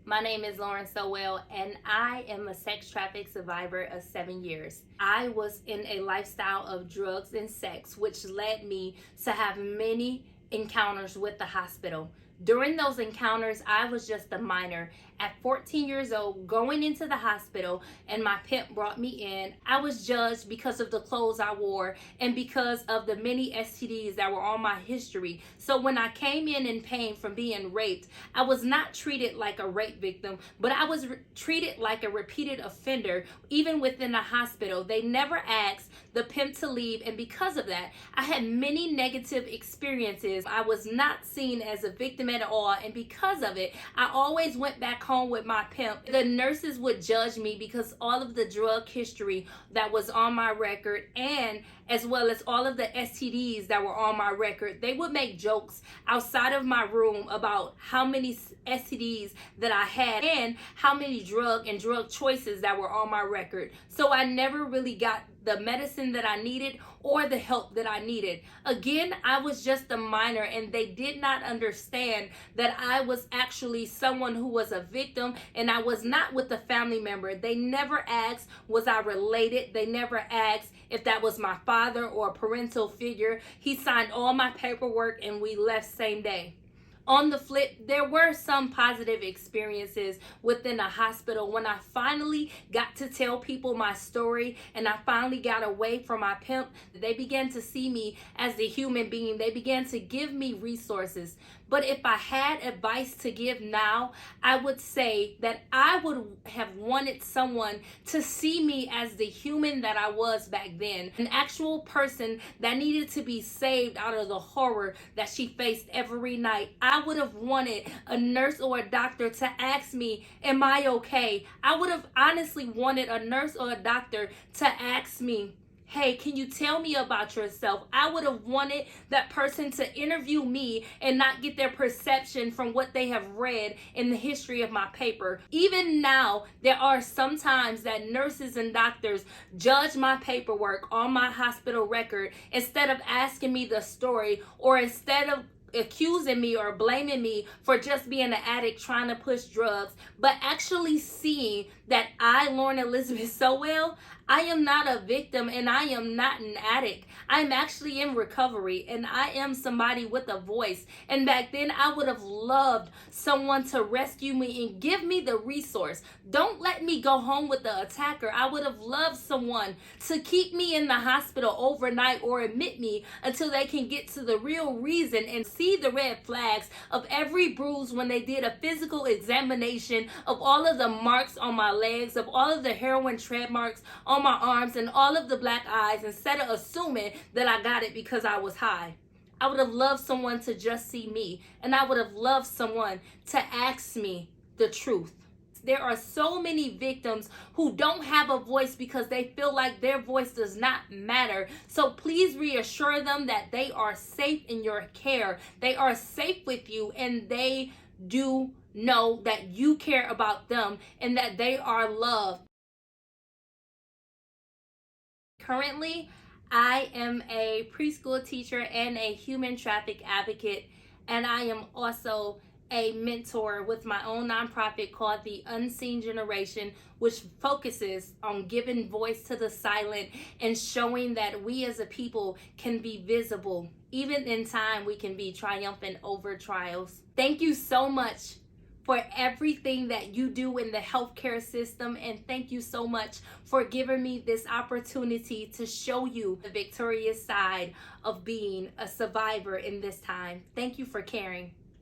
My name is Lauren Sowell, and I am a sex traffic survivor of 7 years. I was in a lifestyle of drugs and sex, which led me to have many encounters with the hospital. During those encounters, I was just a minor. At 14 years old, going into the hospital, and my pimp brought me in. I was judged because of the clothes I wore and because of the many STDs that were on my history. So when I came in pain from being raped, I was not treated like a rape victim, but I was treated like a repeated offender. Even within the hospital, they never asked the pimp to leave, and because of that, I had many negative experiences. I was not seen as a victim at all, and because of it, I always went back home with my pimp. The nurses would judge me because all of the drug history that was on my record, and as well as all of the STDs that were on my record. They would make jokes outside of my room about how many STDs that I had and how many drug choices that were on my record. So I never really got the medicine that I needed or the help that I needed. Again, I was just a minor, and they did not understand that I was actually someone who was a victim, and I was not with a family member. They never asked, was I related? They never asked if that was my father or a parental figure. He signed all my paperwork and we left same day. On the flip, there were some positive experiences within the hospital. When I finally got to tell people my story and I finally got away from my pimp, they began to see me as a human being. They began to give me resources. But if I had advice to give now, I would say that I would have wanted someone to see me as the human that I was back then. An actual person that needed to be saved out of the horror that she faced every night. I would have wanted a nurse or a doctor to ask me, am I okay? I would have honestly wanted a nurse or a doctor to ask me, hey, can you tell me about yourself? I would have wanted that person to interview me and not get their perception from what they have read in the history of my paper. Even now, there are some times that nurses and doctors judge my paperwork on my hospital record instead of asking me the story, or instead of accusing me or blaming me for just being an addict trying to push drugs, but actually seeing that I, Lauren Elizabeth Sowell, I am not a victim and I am not an addict. I'm actually in recovery and I am somebody with a voice. And back then I would have loved someone to rescue me and give me the resource. Don't let me go home with the attacker. I would have loved someone to keep me in the hospital overnight or admit me until they can get to the real reason and see the red flags of every bruise when they did a physical examination of all of the marks on my legs, of all of the heroin tread marks on my arms, and all of the black eyes, instead of assuming that I got it because I was high. I would have loved someone to just see me, and I would have loved someone to ask me the truth. There are so many victims who don't have a voice because they feel like their voice does not matter. So please reassure them that they are safe in your care. They are safe with you, and they do know that you care about them and that they are loved. Currently, I am a preschool teacher and a human traffic advocate, and I am also a mentor with my own nonprofit called The Unseen Generation, which focuses on giving voice to the silent and showing that we as a people can be visible. Even in time, we can be triumphant over trials. Thank you so much for everything that you do in the healthcare system, and thank you so much for giving me this opportunity to show you the victorious side of being a survivor in this time. Thank you for caring.